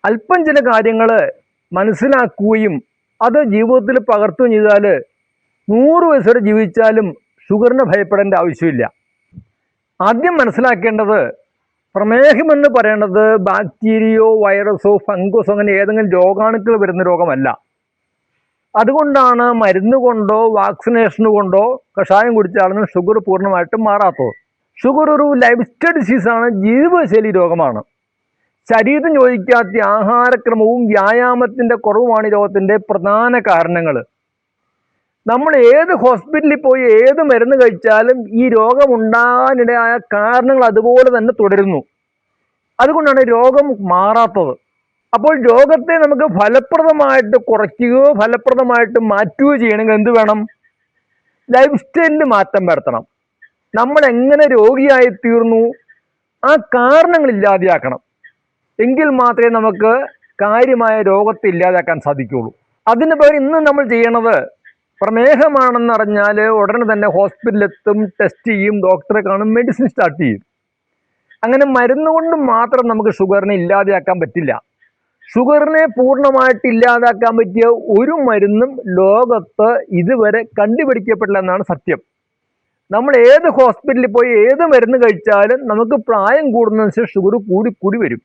അല്പം ചില കാര്യങ്ങൾ മനസ്സിലാക്കുകയും അത് ജീവിതത്തിൽ പകർത്തുകയും ചെയ്താൽ 100 വയസ്സ് വരെ ജീവിച്ചാലും ഷുഗറിന് ഭയപ്പെടേണ്ട ആവശ്യമില്ല. ആദ്യം മനസ്സിലാക്കേണ്ടത് പ്രമേഹമെന്ന് പറയുന്നത് ബാക്ടീരിയയോ വൈറസോ ഫംഗസോ അങ്ങനെ ഏതെങ്കിലും രോഗാണുക്കൾ വരുന്ന രോഗമല്ല. അതുകൊണ്ടാണ് മരുന്ന് കൊണ്ടോ വാക്സിനേഷൻ കൊണ്ടോ കഷായം കുടിച്ചാലും ഷുഗർ പൂർണ്ണമായിട്ടും മാറാത്തത്. ഷുഗർ ഒരു ലൈഫ് സ്റ്റൈൽ ഡിസീസാണ്, ജീവിതശൈലി രോഗമാണ്. ശരീരം യോജിക്കാത്ത ആഹാരക്രമവും വ്യായാമത്തിൻ്റെ കുറവുമാണ് ഈ രോഗത്തിൻ്റെ പ്രധാന കാരണങ്ങൾ. നമ്മൾ ഏത് ഹോസ്പിറ്റലിൽ പോയി ഏത് മരുന്ന് കഴിച്ചാലും ഈ രോഗമുണ്ടാകാനിടയായ കാരണങ്ങൾ അതുപോലെ തന്നെ തുടരുന്നു. അതുകൊണ്ടാണ് രോഗം മാറാത്തത്. അപ്പോൾ രോഗത്തെ നമുക്ക് ഫലപ്രദമായിട്ട് കുറയ്ക്കുകയോ ഫലപ്രദമായിട്ട് മാറ്റുകയോ ചെയ്യണമെങ്കിൽ എന്ത് വേണം? ലൈഫ് സ്റ്റൈലിൽ മാറ്റം വരുത്തണം. നമ്മൾ എങ്ങനെ രോഗിയായി തീർന്നു ആ കാരണങ്ങൾ ഇല്ലാതെയാക്കണം. എങ്കിൽ മാത്രമേ നമുക്ക് കാര്യമായ രോഗത്തെ ഇല്ലാതാക്കാൻ സാധിക്കുകയുള്ളൂ. അതിന് പകരം ഇന്ന് നമ്മൾ ചെയ്യണത്, പ്രമേഹമാണെന്നറിഞ്ഞാൽ ഉടനെ തന്നെ ഹോസ്പിറ്റലിലെത്തും, ടെസ്റ്റ് ചെയ്യും, ഡോക്ടറെ കാണും, മെഡിസിൻ സ്റ്റാർട്ട് ചെയ്യും. അങ്ങനെ മരുന്ന് കൊണ്ട് മാത്രം നമുക്ക് ഷുഗറിനെ ഇല്ലാതെയാക്കാൻ പറ്റില്ല. ഷുഗറിനെ പൂർണ്ണമായിട്ട് ഇല്ലാതാക്കാൻ പറ്റിയ ഒരു മരുന്നും ലോകത്ത് ഇതുവരെ കണ്ടുപിടിക്കപ്പെട്ടില്ല എന്നാണ് സത്യം. നമ്മൾ ഏത് ഹോസ്പിറ്റലിൽ പോയി ഏത് മരുന്ന് കഴിച്ചാലും നമുക്ക് പ്രായം കൂടുന്നതനുസരിച്ച് ഷുഗർ കൂടി വരും.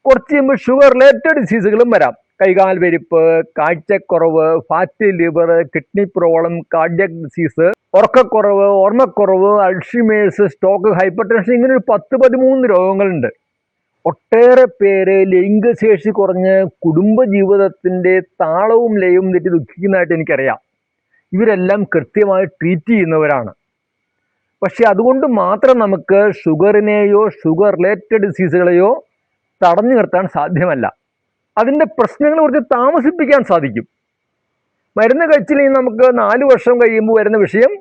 കുറച്ച് കഴിയുമ്പോൾ ഷുഗർ റിലേറ്റഡ് ഡിസീസുകളും വരാം. കൈകാൽ വെരിപ്പ്, കാഴ്ചക്കുറവ്, fat liver, kidney problem, cardiac disease, ഉറക്കക്കുറവ്, ഓർമ്മക്കുറവ്, അൾഷിമേഴ്സ്, സ്ട്രോക്ക്, ഹൈപ്പർ ടെൻഷൻ, ഇങ്ങനെ ഒരു 10-13 രോഗങ്ങളുണ്ട്. ഒട്ടേറെ പേര് ലൈംഗികശേഷി കുറഞ്ഞ് കുടുംബജീവിതത്തിൻ്റെ താളവും ലയവും തെറ്റി ദുഃഖിക്കുന്നതായിട്ട് എനിക്കറിയാം. ഇവരെല്ലാം കൃത്യമായി ട്രീറ്റ് ചെയ്യുന്നവരാണ്. പക്ഷെ അതുകൊണ്ട് മാത്രം നമുക്ക് ഷുഗറിനെയോ ഷുഗർ റിലേറ്റഡ് ഡിസീസുകളെയോ തടഞ്ഞു നിർത്താൻ സാധ്യമല്ല. അതിൻ്റെ പ്രശ്നങ്ങൾ കുറച്ച് താമസിപ്പിക്കാൻ സാധിക്കും. മരുന്ന് കഴിച്ചില്ലെങ്കിൽ നമുക്ക് 4 വർഷം കഴിയുമ്പോൾ വരുന്ന വിഷയം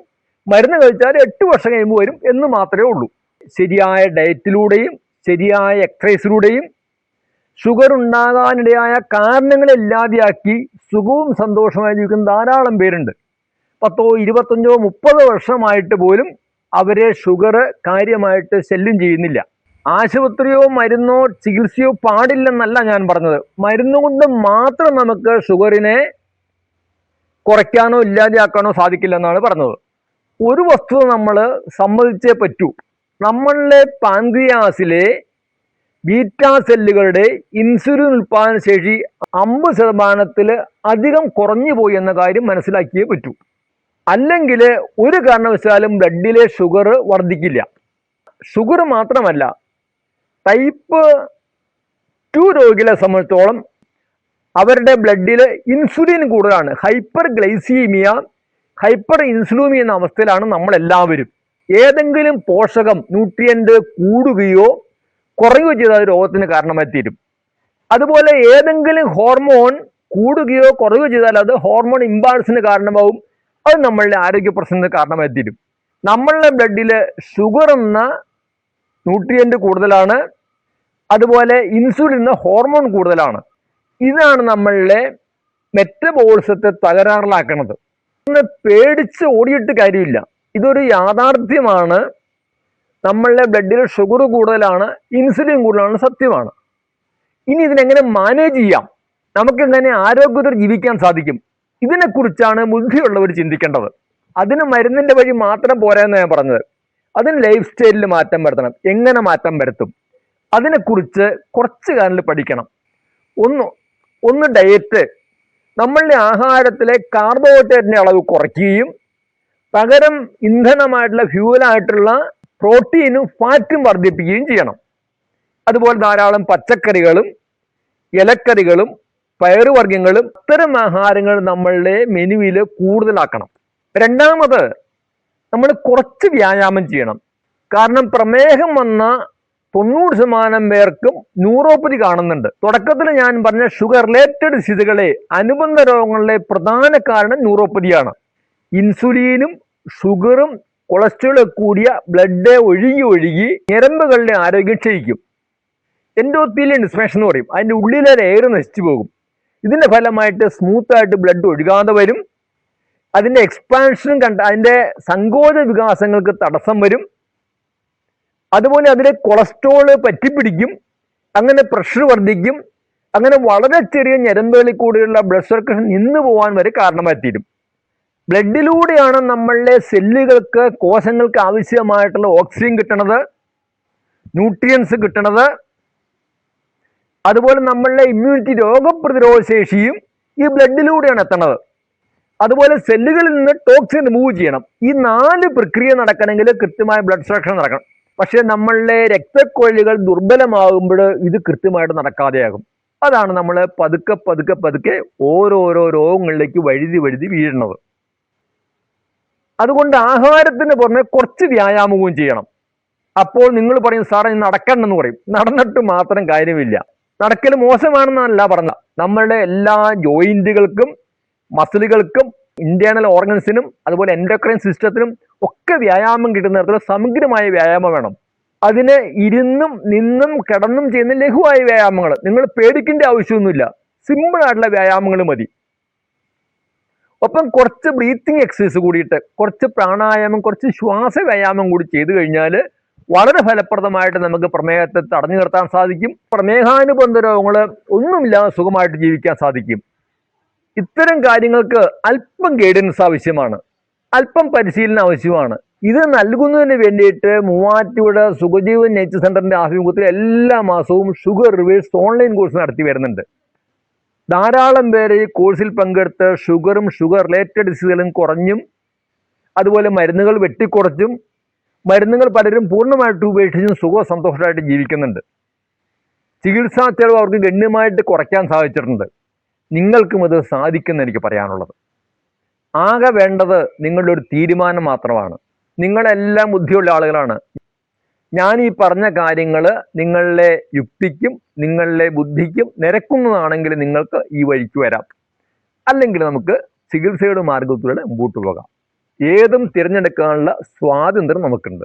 മരുന്ന് കഴിച്ചാൽ 8 വർഷം കഴിയുമ്പോൾ വരും എന്ന് മാത്രമേ ഉള്ളൂ. ശരിയായ ഡയറ്റിലൂടെയും ശരിയായ എക്സസൈസിലൂടെയും ഷുഗർ ഉണ്ടാകാനിടയായ കാരണങ്ങളെ ഇല്ലാതെയാക്കി സുഖവും സന്തോഷമായി ജീവിക്കുന്ന ധാരാളം പേരുണ്ട്. 10, 25, 30 വർഷമായിട്ട് പോലും അവരെ ഷുഗർ കാര്യമായിട്ട് ശല്യം ചെയ്യുന്നില്ല. ആശുപത്രിയോ മരുന്നോ ചികിത്സയോ പാടില്ലെന്നല്ല ഞാൻ പറഞ്ഞത്. മരുന്ന് കൊണ്ട് മാത്രം നമുക്ക് ഷുഗറിനെ കുറയ്ക്കാനോ ഇല്ലാതെയാക്കാനോ സാധിക്കില്ലെന്നാണ് പറഞ്ഞത്. ഒരു വസ്തുത നമ്മൾ സമ്മതിച്ചേ പറ്റൂ. നമ്മളുടെ പാൻക്രിയാസിലെ ബീറ്റാ സെല്ലുകളുടെ ഇൻസുലിൻ ഉൽപാദന ശേഷി 50% അധികം കുറഞ്ഞു പോയി എന്ന കാര്യം മനസ്സിലാക്കിയേ പറ്റൂ. അല്ലെങ്കിൽ ഒരു കാരണവശാലും ബ്ലഡിലെ ഷുഗർ വർദ്ധിക്കില്ല. ഷുഗർ മാത്രമല്ല, ടൈപ്പ് 2 രോഗികളെ സംബന്ധിച്ചോളം അവരുടെ ബ്ലഡിൽ ഇൻസുലിൻ കൂടുതലാണ്. ഹൈപ്പർ ഗ്ലൈസീമിയ, ഹൈപ്പർ ഇൻസുലൂമിയ എന്ന അവസ്ഥയിലാണ് നമ്മളെല്ലാവരും. ഏതെങ്കിലും പോഷകം ന്യൂട്രിയൻ്റ് കൂടുകയോ കുറയുകയോ ചെയ്താൽ രോഗത്തിന് കാരണമായി തീരും. അതുപോലെ ഏതെങ്കിലും ഹോർമോൺ കൂടുകയോ കുറയുകയോ ചെയ്താൽ അത് ഹോർമോൺ ഇംബാലൻസിന് കാരണമാവും. അത് നമ്മളുടെ ആരോഗ്യ പ്രശ്നത്തിന് കാരണമായി തീരും. നമ്മളുടെ ബ്ലഡിൽ ഷുഗർ എന്ന ന്യൂട്രിയൻ്റ് കൂടുതലാണ്, അതുപോലെ ഇൻസുലിൻ എന്ന ഹോർമോൺ കൂടുതലാണ്. ഇതാണ് നമ്മളുടെ മെറ്റബോളിസത്തെ തകരാറിലാക്കുന്നത്. ഇന്ന് പേടിച്ച് ഓടിയിട്ട് കാര്യമില്ല. ഇതൊരു യാഥാർത്ഥ്യമാണ്. നമ്മളുടെ ബ്ലഡിൽ ഷുഗർ കൂടുതലാണ്, ഇൻസുലിൻ കൂടുതലാണ്, സത്യമാണ്. ഇനി ഇതിനെങ്ങനെ മാനേജ് ചെയ്യാം, നമുക്കെങ്ങനെ ആരോഗ്യത്തോടെ ജീവിക്കാൻ സാധിക്കും, ഇതിനെക്കുറിച്ചാണ് ബുദ്ധിയുള്ളവർ ചിന്തിക്കേണ്ടത്. അതിന് മരുന്നിൻ്റെ വഴി മാത്രം പോരാന്ന് ഞാൻ പറഞ്ഞത്. അതിന് ലൈഫ് സ്റ്റൈലിൽ മാറ്റം വരുത്തണം. എങ്ങനെ മാറ്റം വരുത്തും, അതിനെക്കുറിച്ച് കുറച്ച് കാര്യങ്ങൾ പഠിക്കണം. ഒന്ന് ഡയറ്റ്. നമ്മളുടെ ആഹാരത്തിലെ കാർബോഹൈഡ്രേറ്റിൻ്റെ അളവ് കുറയ്ക്കുകയും പകരം ഇന്ധനമായിട്ടുള്ള ഫ്യൂവലായിട്ടുള്ള പ്രോട്ടീനും ഫാറ്റും വർദ്ധിപ്പിക്കുകയും ചെയ്യണം. അതുപോലെ ധാരാളം പച്ചക്കറികളും ഇലക്കറികളും പയറുവർഗ്ഗങ്ങളും ഇത്തരം ആഹാരങ്ങൾ നമ്മളുടെ മെനുവിൽ കൂടുതലാക്കണം. രണ്ടാമത്, നമ്മൾ കുറച്ച് വ്യായാമം ചെയ്യണം. കാരണം പ്രമേഹം വന്ന 90% പേർക്കും ന്യൂറോപ്പതി കാണുന്നുണ്ട്. തുടക്കത്തിൽ ഞാൻ പറഞ്ഞ ഷുഗർ റിലേറ്റഡ് ഡിസീസുകളെ, അനുബന്ധ രോഗങ്ങളിലെ പ്രധാന കാരണം ന്യൂറോപ്പതിയാണ്. ഇൻസുലിനും ഷുഗറും കൊളസ്ട്രോളും കൂടിയ ബ്ലഡ് ഒഴുകി ഞരമ്പുകളുടെ ആരോഗ്യം ക്ഷയിക്കും. എൻഡോത്തീലിയൻ ഡിസ്ഫങ്ഷൻ എന്ന് പറയും. അതിൻ്റെ ഉള്ളിലെ എയർ നശിച്ചു പോകും. ഇതിൻ്റെ ഫലമായിട്ട് സ്മൂത്തായിട്ട് ബ്ലഡ് ഒഴുകാതെ വരും. അതിൻ്റെ എക്സ്പാൻഷനും അതിൻ്റെ സങ്കോച വികാസങ്ങൾക്ക് തടസ്സം വരും. അതുപോലെ അതിലെ കൊളസ്ട്രോള് പറ്റിപ്പിടിക്കും. അങ്ങനെ പ്രഷർ വർദ്ധിക്കും. അങ്ങനെ വളരെ ചെറിയ ഞരമ്പുകളിൽ കൂടിയുള്ള ബ്ലഡ് സർക്കുലേഷൻ നിന്ന് പോകാൻ വരെ കാരണമായി തീരും. ബ്ലഡിലൂടെയാണ് നമ്മളുടെ സെല്ലുകൾക്ക്, കോശങ്ങൾക്ക് ആവശ്യമായിട്ടുള്ള ഓക്സിജൻ കിട്ടണത്, ന്യൂട്രിയൻസ് കിട്ടണത്. അതുപോലെ നമ്മളുടെ ഇമ്മ്യൂണിറ്റി, രോഗപ്രതിരോധ ശേഷിയും ഈ ബ്ലഡിലൂടെയാണ് എത്തണത്. അതുപോലെ സെല്ലുകളിൽ നിന്ന് ടോക്സിൻ റിമൂവ് ചെയ്യണം. ഈ 4 പ്രക്രിയ നടക്കണമെങ്കിൽ കൃത്യമായ ബ്ലഡ് സർക്കുലേഷൻ നടക്കണം. പക്ഷേ നമ്മളുടെ രക്തക്കൊഴലുകൾ ദുർബലമാകുമ്പോൾ ഇത് കൃത്യമായിട്ട് നടക്കാതെയാകും. അതാണ് നമ്മൾ പതുക്കെ പതുക്കെ പതുക്കെ ഓരോരോ രോഗങ്ങളിലേക്ക് വഴുതി വീഴുന്നത്. അതുകൊണ്ട് ആഹാരത്തിന് പുറമെ കുറച്ച് വ്യായാമവും ചെയ്യണം. അപ്പോൾ നിങ്ങൾ പറയും, സാറേ നടക്കണമെന്ന് പറയും. നടന്നിട്ട് മാത്രം കാര്യമില്ല. നടക്കൽ മോശമാണെന്നല്ല പറഞ്ഞ, നമ്മളുടെ എല്ലാ ജോയിന്റുകൾക്കും മസിലുകൾക്കും ഇന്റേണൽ ഓർഗൻസിനും അതുപോലെ എൻഡോക്രൈൻ സിസ്റ്റത്തിനും ഒക്കെ വ്യായാമം കിട്ടുന്ന തരത്തിലുള്ള സമഗ്രമായ വ്യായാമം വേണം. അതിന് ഇരുന്നും നിന്നും കിടന്നും ചെയ്യുന്ന ലഘുവായ വ്യായാമങ്ങൾ, നിങ്ങൾ പേടിക്കേണ്ട ആവശ്യമൊന്നുമില്ല. സിമ്പിൾ ആയിട്ടുള്ള വ്യായാമങ്ങൾ മതി. ഒപ്പം കുറച്ച് ബ്രീത്തിങ് എക്സസൈസ് കൂടിയിട്ട്, കുറച്ച് പ്രാണായാമം, കുറച്ച് ശ്വാസ വ്യായാമം കൂടി ചെയ്തു കഴിഞ്ഞാൽ വളരെ ഫലപ്രദമായിട്ട് നമുക്ക് പ്രമേഹത്തെ തടഞ്ഞു നിർത്താൻ സാധിക്കും. പ്രമേഹാനുബന്ധ രോഗങ്ങൾ ഒന്നുമില്ലാതെ സുഖമായിട്ട് ജീവിക്കാൻ സാധിക്കും. ഇത്തരം കാര്യങ്ങൾക്ക് അല്പം ഗൈഡൻസ് ആവശ്യമാണ്, അല്പം പരിശീലനം ആവശ്യമാണ്. ഇത് നൽകുന്നതിന് വേണ്ടിയിട്ട് മൂവാറ്റുപുഴ സുഖജീവൻ നേച്ചർ സെന്ററിന്റെ ആഭിമുഖ്യത്തിൽ എല്ലാ മാസവും ഷുഗർ റിവേഴ്സ് ഓൺലൈൻ കോഴ്സ് നടത്തി വരുന്നുണ്ട്. ധാരാളം പേര് ഈ കോഴ്സിൽ പങ്കെടുത്ത് ഷുഗറും ഷുഗർ റിലേറ്റഡ് ഡിസീസുകളും കുറഞ്ഞും അതുപോലെ മരുന്നുകൾ വെട്ടിക്കുറച്ചും മരുന്നുകൾ പലരും പൂർണ്ണമായിട്ട് ഉപേക്ഷിച്ചും സന്തോഷമായിട്ട് ജീവിക്കുന്നുണ്ട്. ചികിത്സാ ചെലവ് അവർക്ക് ഗണ്യമായിട്ട് കുറയ്ക്കാൻ സാധിച്ചിട്ടുണ്ട്. നിങ്ങൾക്കും ഇത് സാധിക്കുമെന്ന് എനിക്ക് പറയാനുള്ളത്. ആകെ വേണ്ടത് നിങ്ങളുടെ ഒരു തീരുമാനം മാത്രമാണ്. നിങ്ങളെല്ലാം ബുദ്ധിയുള്ള ആളുകളാണ്. ഞാൻ ഈ പറഞ്ഞ കാര്യങ്ങൾ നിങ്ങളുടെ യുക്തിക്കും നിങ്ങളുടെ ബുദ്ധിക്കും നിരക്കുന്നതാണെങ്കിൽ നിങ്ങൾക്ക് ഈ വഴിക്ക് വരാം. അല്ലെങ്കിൽ നമുക്ക് ചികിത്സയുടെ മാർഗത്തിലൂടെ മുമ്പോട്ട് പോകാം. ഏതും തിരഞ്ഞെടുക്കാനുള്ള സ്വാതന്ത്ര്യം നമുക്കുണ്ട്.